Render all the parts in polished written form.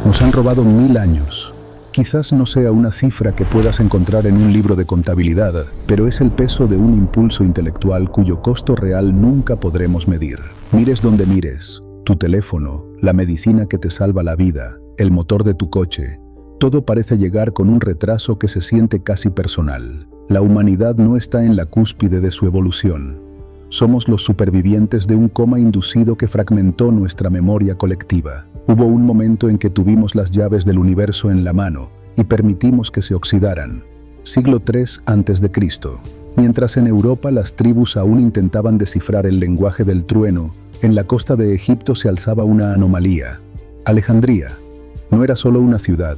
Nos han robado 1000 años. Quizás no sea una cifra que puedas encontrar en un libro de contabilidad, pero es el peso de un impulso intelectual cuyo costo real nunca podremos medir. Mires donde mires, tu teléfono, la medicina que te salva la vida, el motor de tu coche, todo parece llegar con un retraso que se siente casi personal. La humanidad no está en la cúspide de su evolución. Somos los supervivientes de un coma inducido que fragmentó nuestra memoria colectiva. Hubo un momento en que tuvimos las llaves del universo en la mano y permitimos que se oxidaran. Siglo III a.C. Mientras en Europa las tribus aún intentaban descifrar el lenguaje del trueno, en la costa de Egipto se alzaba una anomalía. Alejandría no era solo una ciudad,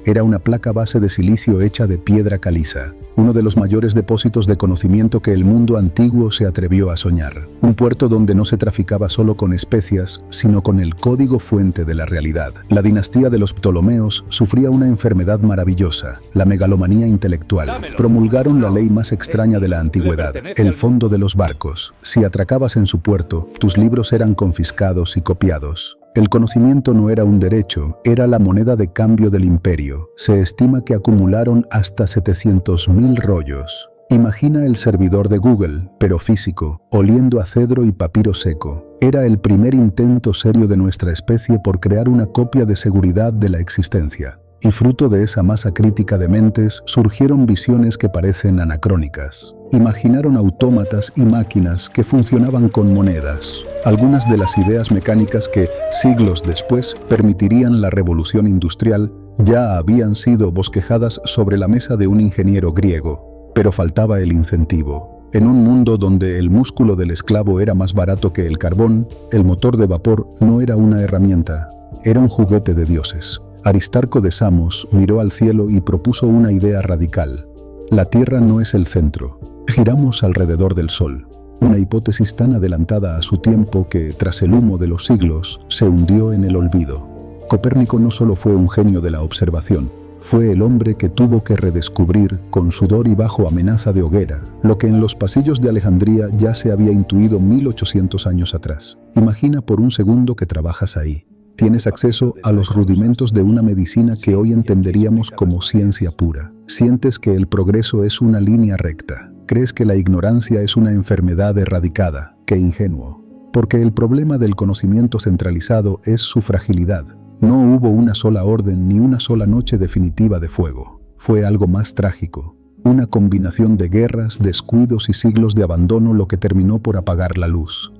era una placa base de silicio hecha de piedra caliza, uno de los mayores depósitos de conocimiento que el mundo antiguo se atrevió a soñar. Un puerto donde no se traficaba solo con especias, sino con el código fuente de la realidad. La dinastía de los Ptolomeos sufría una enfermedad maravillosa, la megalomanía intelectual. Promulgaron la ley más extraña de la antigüedad, el fondo de los barcos. Si atracabas en su puerto, tus libros eran confiscados y copiados. El conocimiento no era un derecho, era la moneda de cambio del imperio. Se estima que acumularon hasta 700.000 rollos. Imagina el servidor de Google, pero físico, oliendo a cedro y papiro seco. Era el primer intento serio de nuestra especie por crear una copia de seguridad de la existencia. Y fruto de esa masa crítica de mentes surgieron visiones que parecen anacrónicas. Imaginaron autómatas y máquinas que funcionaban con monedas. Algunas de las ideas mecánicas que, siglos después, permitirían la revolución industrial, ya habían sido bosquejadas sobre la mesa de un ingeniero griego. Pero faltaba el incentivo. En un mundo donde el músculo del esclavo era más barato que el carbón, el motor de vapor no era una herramienta, era un juguete de dioses. Aristarco de Samos miró al cielo y propuso una idea radical. La Tierra no es el centro. Giramos alrededor del Sol. Una hipótesis tan adelantada a su tiempo que, tras el humo de los siglos, se hundió en el olvido. Copérnico no solo fue un genio de la observación, fue el hombre que tuvo que redescubrir, con sudor y bajo amenaza de hoguera, lo que en los pasillos de Alejandría ya se había intuido 1800 años atrás. Imagina por un segundo que trabajas ahí. Tienes acceso a los rudimentos de una medicina que hoy entenderíamos como ciencia pura. Sientes que el progreso es una línea recta. Crees que la ignorancia es una enfermedad erradicada. ¡Qué ingenuo! Porque el problema del conocimiento centralizado es su fragilidad. No hubo una sola orden ni una sola noche definitiva de fuego. Fue algo más trágico. Una combinación de guerras, descuidos y siglos de abandono lo que terminó por apagar la luz.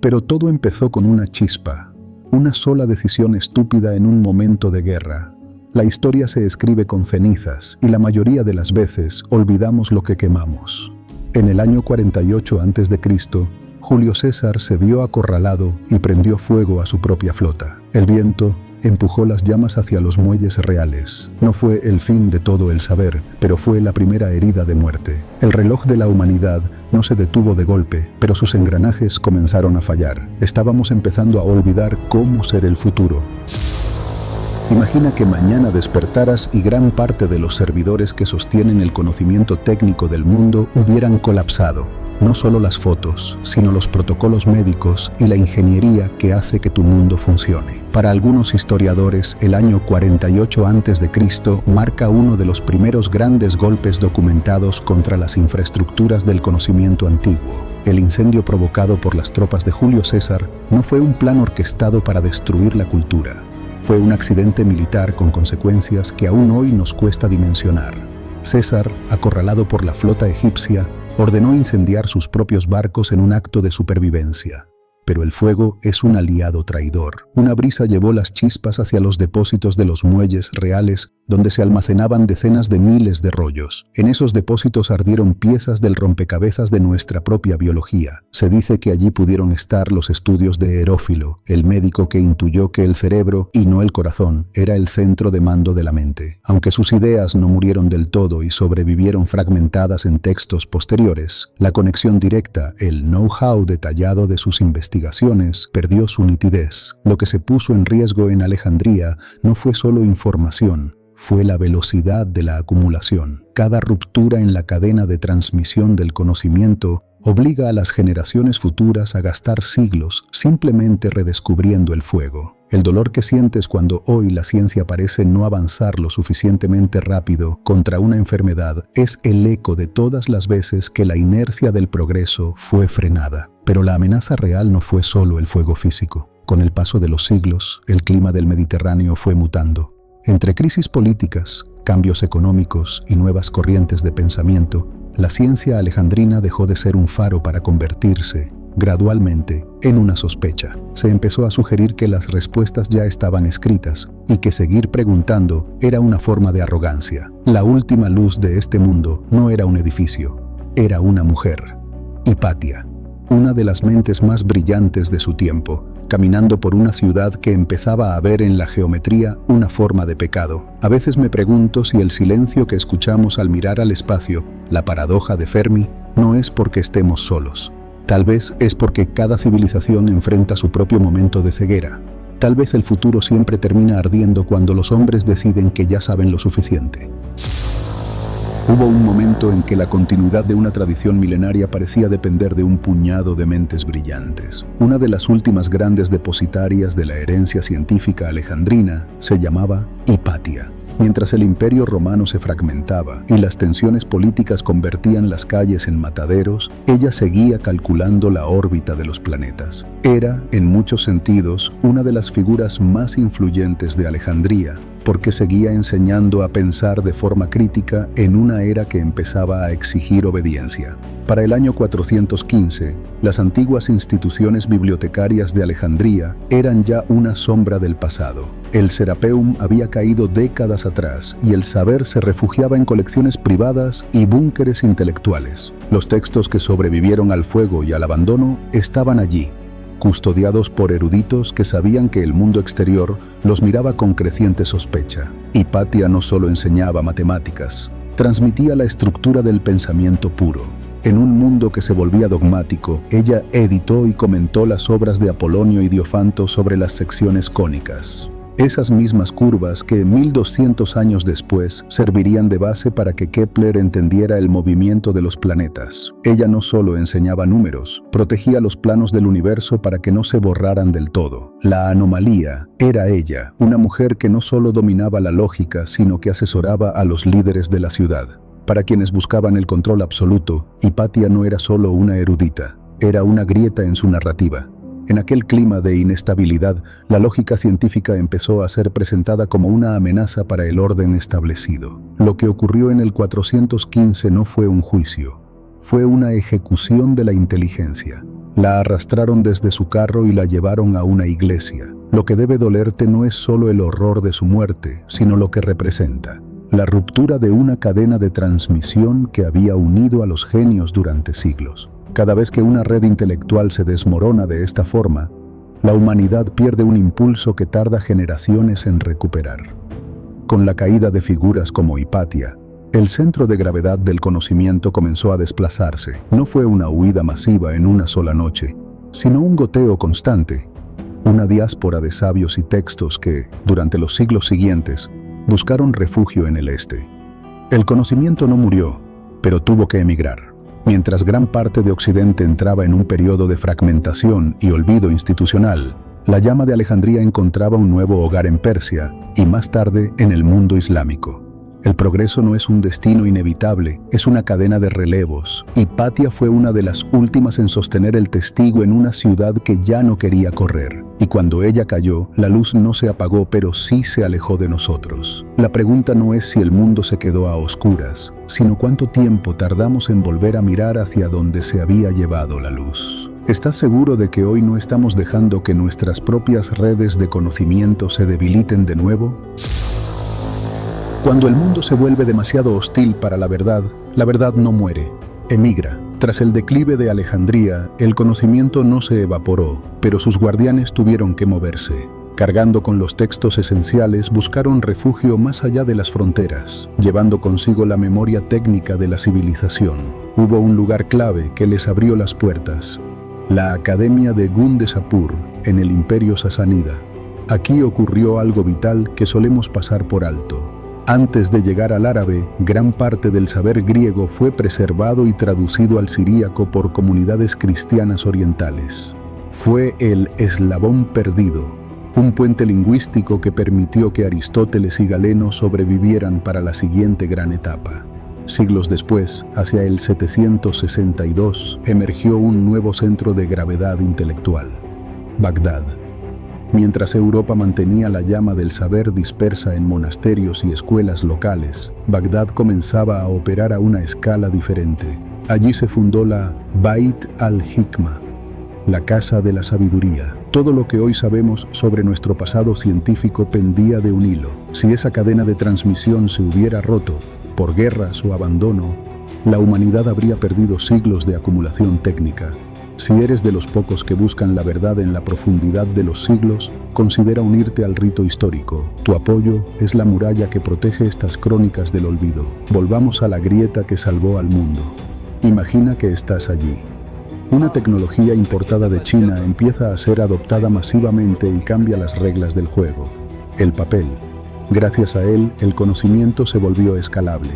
Pero todo empezó con una chispa. Una sola decisión estúpida en un momento de guerra. La historia se escribe con cenizas y la mayoría de las veces olvidamos lo que quemamos. En el año 48 a.C., Julio César se vio acorralado y prendió fuego a su propia flota. El viento empujó las llamas hacia los muelles reales. No fue el fin de todo el saber, pero fue la primera herida de muerte. El reloj de la humanidad no se detuvo de golpe, pero sus engranajes comenzaron a fallar. Estábamos empezando a olvidar cómo ser el futuro. Imagina que mañana despertaras y gran parte de los servidores que sostienen el conocimiento técnico del mundo hubieran colapsado. No solo las fotos, sino los protocolos médicos y la ingeniería que hace que tu mundo funcione. Para algunos historiadores, el año 48 a.C. marca uno de los primeros grandes golpes documentados contra las infraestructuras del conocimiento antiguo. El incendio provocado por las tropas de Julio César no fue un plan orquestado para destruir la cultura. Fue un accidente militar con consecuencias que aún hoy nos cuesta dimensionar. César, acorralado por la flota egipcia, ordenó incendiar sus propios barcos en un acto de supervivencia. Pero el fuego es un aliado traidor. Una brisa llevó las chispas hacia los depósitos de los muelles reales, donde se almacenaban decenas de miles de rollos. En esos depósitos ardieron piezas del rompecabezas de nuestra propia biología. Se dice que allí pudieron estar los estudios de Herófilo, el médico que intuyó que el cerebro, y no el corazón, era el centro de mando de la mente. Aunque sus ideas no murieron del todo y sobrevivieron fragmentadas en textos posteriores, la conexión directa, el know-how detallado de sus investigaciones, perdió su nitidez. Lo que se puso en riesgo en Alejandría no fue solo información, fue la velocidad de la acumulación. Cada ruptura en la cadena de transmisión del conocimiento obliga a las generaciones futuras a gastar siglos simplemente redescubriendo el fuego. El dolor que sientes cuando hoy la ciencia parece no avanzar lo suficientemente rápido contra una enfermedad es el eco de todas las veces que la inercia del progreso fue frenada. Pero la amenaza real no fue solo el fuego físico. Con el paso de los siglos, el clima del Mediterráneo fue mutando. Entre crisis políticas, cambios económicos y nuevas corrientes de pensamiento, la ciencia alejandrina dejó de ser un faro para convertirse, gradualmente, en una sospecha. Se empezó a sugerir que las respuestas ya estaban escritas y que seguir preguntando era una forma de arrogancia. La última luz de este mundo no era un edificio, era una mujer, Hipatia, una de las mentes más brillantes de su tiempo, caminando por una ciudad que empezaba a ver en la geometría una forma de pecado. A veces me pregunto si el silencio que escuchamos al mirar al espacio, la paradoja de Fermi, no es porque estemos solos. Tal vez es porque cada civilización enfrenta su propio momento de ceguera. Tal vez el futuro siempre termina ardiendo cuando los hombres deciden que ya saben lo suficiente. Hubo un momento en que la continuidad de una tradición milenaria parecía depender de un puñado de mentes brillantes. Una de las últimas grandes depositarias de la herencia científica alejandrina se llamaba Hipatia. Mientras el imperio romano se fragmentaba y las tensiones políticas convertían las calles en mataderos, ella seguía calculando la órbita de los planetas. Era, en muchos sentidos, una de las figuras más influyentes de Alejandría, porque seguía enseñando a pensar de forma crítica en una era que empezaba a exigir obediencia. Para el año 415, las antiguas instituciones bibliotecarias de Alejandría eran ya una sombra del pasado. El Serapeum había caído décadas atrás y el saber se refugiaba en colecciones privadas y búnkeres intelectuales. Los textos que sobrevivieron al fuego y al abandono estaban allí, custodiados por eruditos que sabían que el mundo exterior los miraba con creciente sospecha. Hipatia no solo enseñaba matemáticas, transmitía la estructura del pensamiento puro. En un mundo que se volvía dogmático, ella editó y comentó las obras de Apolonio y Diofanto sobre las secciones cónicas. Esas mismas curvas que 1200 años después servirían de base para que Kepler entendiera el movimiento de los planetas. Ella no solo enseñaba números, protegía los planos del universo para que no se borraran del todo. La anomalía era ella, una mujer que no solo dominaba la lógica, sino que asesoraba a los líderes de la ciudad. Para quienes buscaban el control absoluto, Hipatia no era solo una erudita, era una grieta en su narrativa. En aquel clima de inestabilidad, la lógica científica empezó a ser presentada como una amenaza para el orden establecido. Lo que ocurrió en el 415 no fue un juicio, fue una ejecución de la inteligencia. La arrastraron desde su carro y la llevaron a una iglesia. Lo que debe dolerte no es solo el horror de su muerte, sino lo que representa. La ruptura de una cadena de transmisión que había unido a los genios durante siglos. Cada vez que una red intelectual se desmorona de esta forma, la humanidad pierde un impulso que tarda generaciones en recuperar. Con la caída de figuras como Hipatia, el centro de gravedad del conocimiento comenzó a desplazarse. No fue una huida masiva en una sola noche, sino un goteo constante, una diáspora de sabios y textos que, durante los siglos siguientes, buscaron refugio en el este. El conocimiento no murió, pero tuvo que emigrar. Mientras gran parte de Occidente entraba en un periodo de fragmentación y olvido institucional, la llama de Alejandría encontraba un nuevo hogar en Persia y más tarde en el mundo islámico. El progreso no es un destino inevitable, es una cadena de relevos. Hipatia fue una de las últimas en sostener el testigo en una ciudad que ya no quería correr. Y cuando ella cayó, la luz no se apagó, pero sí se alejó de nosotros. La pregunta no es si el mundo se quedó a oscuras, sino cuánto tiempo tardamos en volver a mirar hacia donde se había llevado la luz. ¿Estás seguro de que hoy no estamos dejando que nuestras propias redes de conocimiento se debiliten de nuevo? Cuando el mundo se vuelve demasiado hostil para la verdad no muere, emigra. Tras el declive de Alejandría, el conocimiento no se evaporó, pero sus guardianes tuvieron que moverse. Cargando con los textos esenciales, buscaron refugio más allá de las fronteras, llevando consigo la memoria técnica de la civilización. Hubo un lugar clave que les abrió las puertas: la Academia de Gundeshapur, en el Imperio Sasánida. Aquí ocurrió algo vital que solemos pasar por alto. Antes de llegar al árabe, gran parte del saber griego fue preservado y traducido al siríaco por comunidades cristianas orientales. Fue el eslabón perdido, un puente lingüístico que permitió que Aristóteles y Galeno sobrevivieran para la siguiente gran etapa. Siglos después, hacia el 762, emergió un nuevo centro de gravedad intelectual: Bagdad. Mientras Europa mantenía la llama del saber dispersa en monasterios y escuelas locales, Bagdad comenzaba a operar a una escala diferente. Allí se fundó la Bait al-Hikma, la Casa de la Sabiduría. Todo lo que hoy sabemos sobre nuestro pasado científico pendía de un hilo. Si esa cadena de transmisión se hubiera roto, por guerras o abandono, la humanidad habría perdido siglos de acumulación técnica. Si eres de los pocos que buscan la verdad en la profundidad de los siglos, considera unirte al rito histórico. Tu apoyo es la muralla que protege estas crónicas del olvido. Volvamos a la grieta que salvó al mundo. Imagina que estás allí. Una tecnología importada de China empieza a ser adoptada masivamente y cambia las reglas del juego. El papel. Gracias a él, el conocimiento se volvió escalable.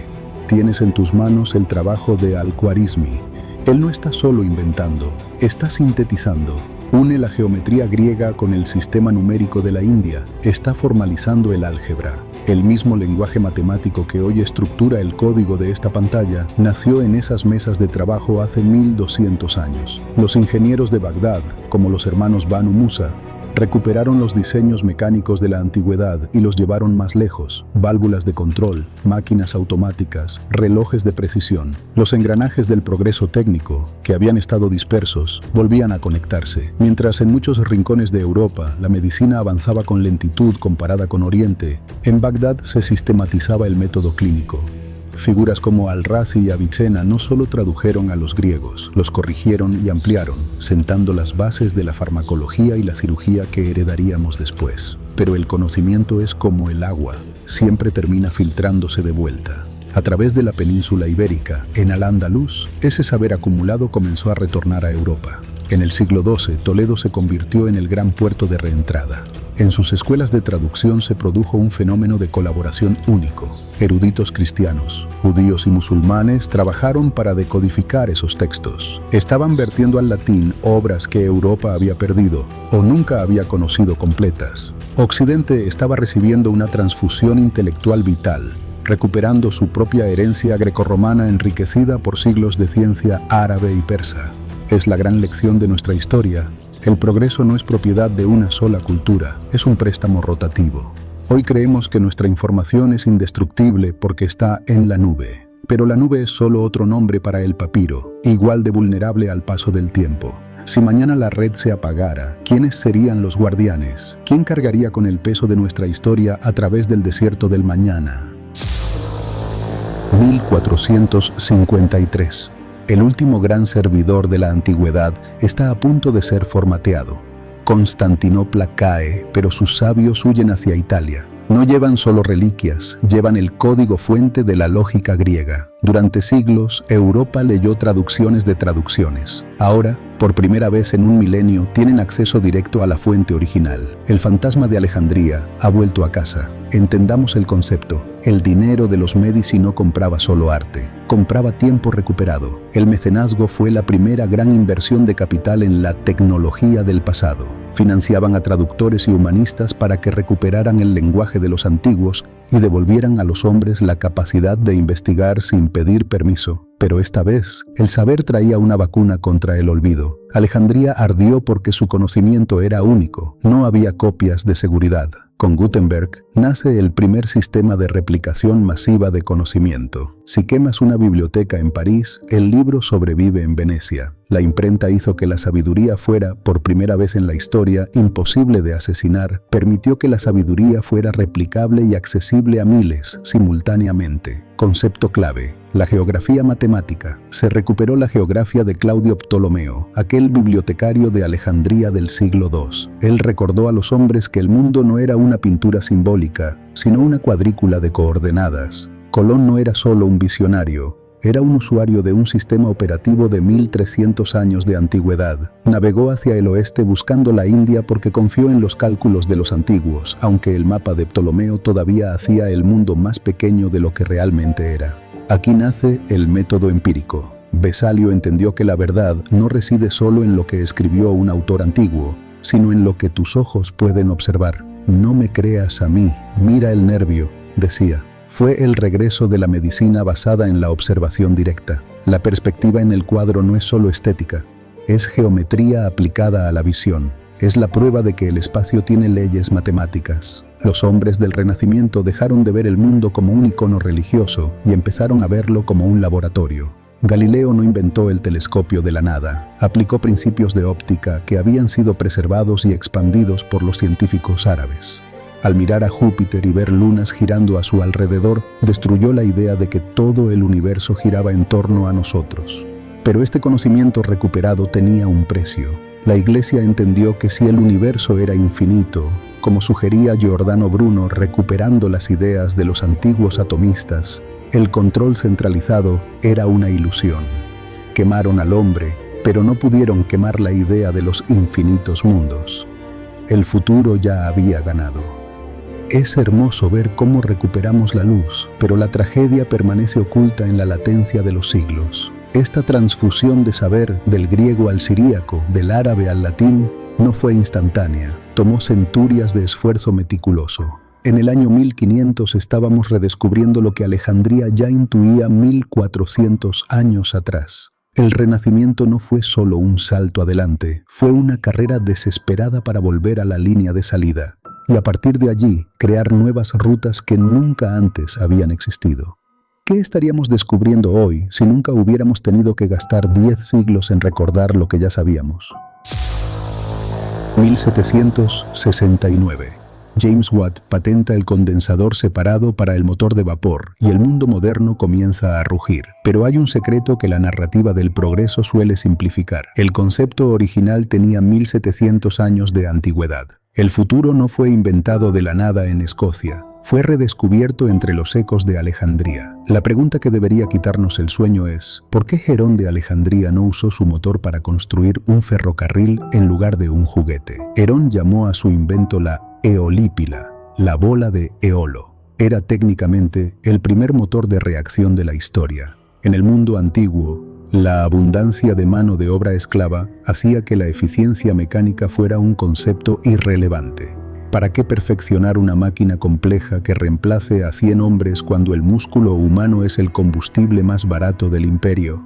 Tienes en tus manos el trabajo de Al-Khwarizmi. Él no está solo inventando, está sintetizando. Une la geometría griega con el sistema numérico de la India, está formalizando el álgebra. El mismo lenguaje matemático que hoy estructura el código de esta pantalla nació en esas mesas de trabajo hace 1200 años. Los ingenieros de Bagdad, como los hermanos Banu Musa, recuperaron los diseños mecánicos de la antigüedad y los llevaron más lejos: válvulas de control, máquinas automáticas, relojes de precisión. Los engranajes del progreso técnico, que habían estado dispersos, volvían a conectarse. Mientras en muchos rincones de Europa la medicina avanzaba con lentitud comparada con Oriente, en Bagdad se sistematizaba el método clínico. Figuras como Al-Razi y Avicena no solo tradujeron a los griegos, los corrigieron y ampliaron, sentando las bases de la farmacología y la cirugía que heredaríamos después. Pero el conocimiento es como el agua, siempre termina filtrándose de vuelta. A través de la península ibérica, en Al-Ándalus, ese saber acumulado comenzó a retornar a Europa. En el siglo XII, Toledo se convirtió en el gran puerto de reentrada. En sus escuelas de traducción se produjo un fenómeno de colaboración único. Eruditos cristianos, judíos y musulmanes trabajaron para decodificar esos textos. Estaban vertiendo al latín obras que Europa había perdido o nunca había conocido completas. Occidente estaba recibiendo una transfusión intelectual vital, recuperando su propia herencia grecorromana enriquecida por siglos de ciencia árabe y persa. Es la gran lección de nuestra historia. El progreso no es propiedad de una sola cultura, es un préstamo rotativo. Hoy creemos que nuestra información es indestructible porque está en la nube. Pero la nube es solo otro nombre para el papiro, igual de vulnerable al paso del tiempo. Si mañana la red se apagara, ¿quiénes serían los guardianes? ¿Quién cargaría con el peso de nuestra historia a través del desierto del mañana? 1453. El último gran servidor de la antigüedad está a punto de ser formateado. Constantinopla cae, pero sus sabios huyen hacia Italia. No llevan solo reliquias, llevan el código fuente de la lógica griega. Durante siglos, Europa leyó traducciones de traducciones. Ahora, por primera vez en un milenio, tienen acceso directo a la fuente original. El fantasma de Alejandría ha vuelto a casa. Entendamos el concepto. El dinero de los Medici no compraba solo arte, compraba tiempo recuperado. El mecenazgo fue la primera gran inversión de capital en la tecnología del pasado. Financiaban a traductores y humanistas para que recuperaran el lenguaje de los antiguos y devolvieran a los hombres la capacidad de investigar sin pedir permiso. Pero esta vez, el saber traía una vacuna contra el olvido. Alejandría ardió porque su conocimiento era único, no había copias de seguridad. Con Gutenberg nace el primer sistema de replicación masiva de conocimiento. Si quemas una biblioteca en París, el libro sobrevive en Venecia. La imprenta hizo que la sabiduría fuera, por primera vez en la historia, imposible de asesinar. Permitió que la sabiduría fuera replicable y accesible a miles simultáneamente. Concepto clave: la geografía matemática. Se recuperó la geografía de Claudio Ptolomeo, aquel bibliotecario de Alejandría del siglo II. Él recordó a los hombres que el mundo no era una pintura simbólica, sino una cuadrícula de coordenadas. Colón no era solo un visionario, era un usuario de un sistema operativo de 1300 años de antigüedad. Navegó hacia el oeste buscando la India porque confió en los cálculos de los antiguos, aunque el mapa de Ptolomeo todavía hacía el mundo más pequeño de lo que realmente era. Aquí nace el método empírico. Vesalio entendió que la verdad no reside solo en lo que escribió un autor antiguo, sino en lo que tus ojos pueden observar. No me creas a mí, mira el nervio, decía. Fue el regreso de la medicina basada en la observación directa. La perspectiva en el cuadro no es solo estética, es geometría aplicada a la visión. Es la prueba de que el espacio tiene leyes matemáticas. Los hombres del Renacimiento dejaron de ver el mundo como un icono religioso y empezaron a verlo como un laboratorio. Galileo no inventó el telescopio de la nada, aplicó principios de óptica que habían sido preservados y expandidos por los científicos árabes. Al mirar a Júpiter y ver lunas girando a su alrededor, destruyó la idea de que todo el universo giraba en torno a nosotros. Pero este conocimiento recuperado tenía un precio. La Iglesia entendió que si el universo era infinito, como sugería Giordano Bruno recuperando las ideas de los antiguos atomistas, el control centralizado era una ilusión. Quemaron al hombre, pero no pudieron quemar la idea de los infinitos mundos. El futuro ya había ganado. Es hermoso ver cómo recuperamos la luz, pero la tragedia permanece oculta en la latencia de los siglos. Esta transfusión de saber del griego al siríaco, del árabe al latín, no fue instantánea, tomó centurias de esfuerzo meticuloso. En el año 1500 estábamos redescubriendo lo que Alejandría ya intuía 1400 años atrás. El Renacimiento no fue solo un salto adelante, fue una carrera desesperada para volver a la línea de salida, y a partir de allí crear nuevas rutas que nunca antes habían existido. ¿Qué estaríamos descubriendo hoy si nunca hubiéramos tenido que gastar 10 siglos en recordar lo que ya sabíamos? 1769. James Watt patenta el condensador separado para el motor de vapor y el mundo moderno comienza a rugir. Pero hay un secreto que la narrativa del progreso suele simplificar. El concepto original tenía 1700 años de antigüedad. El futuro no fue inventado de la nada en Escocia. Fue redescubierto entre los ecos de Alejandría. La pregunta que debería quitarnos el sueño es, ¿por qué Herón de Alejandría no usó su motor para construir un ferrocarril en lugar de un juguete? Herón llamó a su invento la eolípila, la bola de Eolo. Era técnicamente el primer motor de reacción de la historia. En el mundo antiguo, la abundancia de mano de obra esclava hacía que la eficiencia mecánica fuera un concepto irrelevante. ¿Para qué perfeccionar una máquina compleja que reemplace a 100 hombres cuando el músculo humano es el combustible más barato del imperio?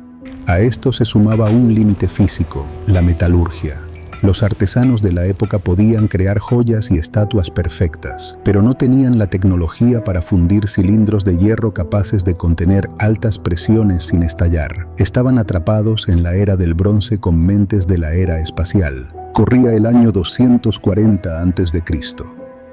A esto se sumaba un límite físico, la metalurgia. Los artesanos de la época podían crear joyas y estatuas perfectas, pero no tenían la tecnología para fundir cilindros de hierro capaces de contener altas presiones sin estallar. Estaban atrapados en la era del bronce con mentes de la era espacial. Corría el año 240 a.C.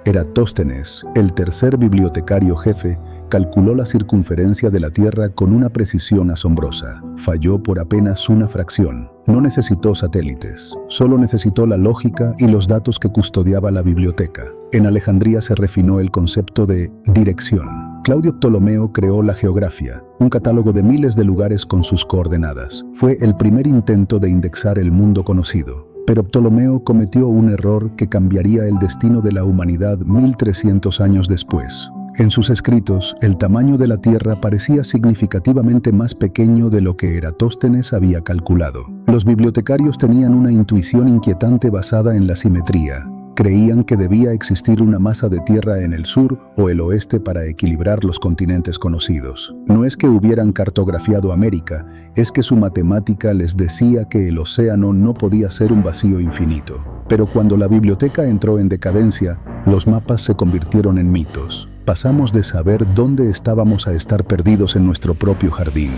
Eratóstenes, el tercer bibliotecario jefe, calculó la circunferencia de la Tierra con una precisión asombrosa. Falló por apenas una fracción. No necesitó satélites, solo necesitó la lógica y los datos que custodiaba la biblioteca. En Alejandría se refinó el concepto de dirección. Claudio Ptolomeo creó la geografía, un catálogo de miles de lugares con sus coordenadas. Fue el primer intento de indexar el mundo conocido. Pero Ptolomeo cometió un error que cambiaría el destino de la humanidad 1300 años después. En sus escritos, el tamaño de la Tierra parecía significativamente más pequeño de lo que Eratóstenes había calculado. Los bibliotecarios tenían una intuición inquietante basada en la simetría. Creían que debía existir una masa de tierra en el sur o el oeste para equilibrar los continentes conocidos. No es que hubieran cartografiado América, es que su matemática les decía que el océano no podía ser un vacío infinito. Pero cuando la biblioteca entró en decadencia, los mapas se convirtieron en mitos. Pasamos de saber dónde estábamos a estar perdidos en nuestro propio jardín.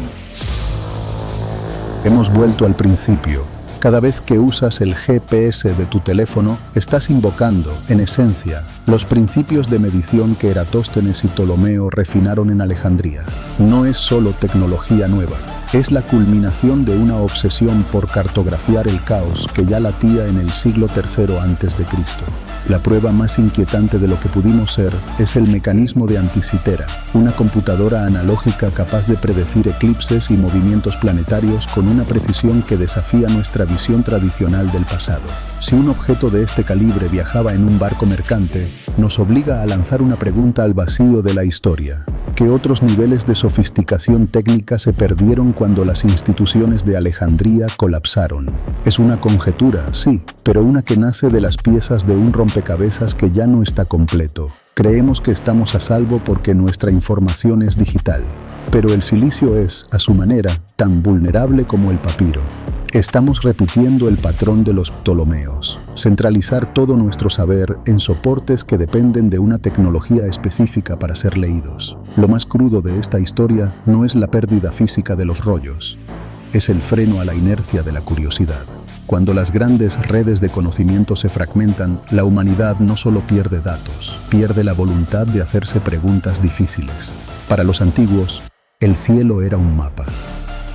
Hemos vuelto al principio. Cada vez que usas el GPS de tu teléfono, estás invocando, en esencia, los principios de medición que Eratóstenes y Ptolomeo refinaron en Alejandría. No es solo tecnología nueva, es la culminación de una obsesión por cartografiar el caos que ya latía en el siglo III a.C. La prueba más inquietante de lo que pudimos ser es el mecanismo de Anticitera, una computadora analógica capaz de predecir eclipses y movimientos planetarios con una precisión que desafía nuestra visión tradicional del pasado. Si un objeto de este calibre viajaba en un barco mercante, nos obliga a lanzar una pregunta al vacío de la historia. ¿Qué otros niveles de sofisticación técnica se perdieron cuando las instituciones de Alejandría colapsaron? Es una conjetura, sí, pero una que nace de las piezas de un rompecabezas que ya no está completo. Creemos que estamos a salvo porque nuestra información es digital, pero el silicio es, a su manera, tan vulnerable como el papiro. Estamos repitiendo el patrón de los Ptolomeos, centralizar todo nuestro saber en soportes que dependen de una tecnología específica para ser leídos. Lo más crudo de esta historia no es la pérdida física de los rollos, es el freno a la inercia de la curiosidad. Cuando las grandes redes de conocimiento se fragmentan, la humanidad no solo pierde datos, pierde la voluntad de hacerse preguntas difíciles. Para los antiguos, el cielo era un mapa.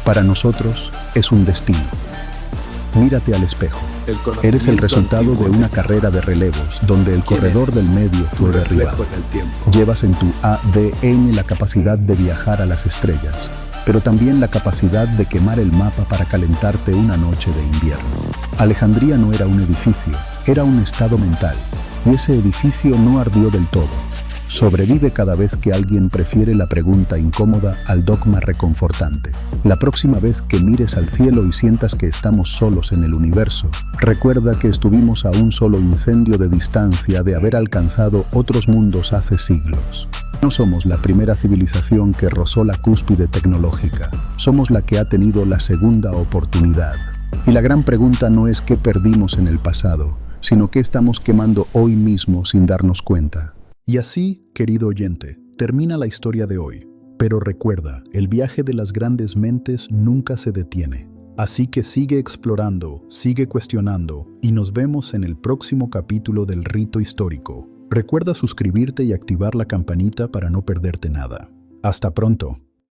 Para nosotros, es un destino. Mírate al espejo. Eres el resultado de una carrera de relevos, donde el corredor del medio fue derribado. Llevas en tu ADN la capacidad de viajar a las estrellas, pero también la capacidad de quemar el mapa para calentarte una noche de invierno. Alejandría no era un edificio, era un estado mental, y ese edificio no ardió del todo. Sobrevive cada vez que alguien prefiere la pregunta incómoda al dogma reconfortante. La próxima vez que mires al cielo y sientas que estamos solos en el universo, recuerda que estuvimos a un solo incendio de distancia de haber alcanzado otros mundos hace siglos. No somos la primera civilización que rozó la cúspide tecnológica, somos la que ha tenido la segunda oportunidad. Y la gran pregunta no es qué perdimos en el pasado, sino qué estamos quemando hoy mismo sin darnos cuenta. Y así, querido oyente, termina la historia de hoy. Pero recuerda, el viaje de las grandes mentes nunca se detiene. Así que sigue explorando, sigue cuestionando, y nos vemos en el próximo capítulo del Rito Histórico. Recuerda suscribirte y activar la campanita para no perderte nada. Hasta pronto.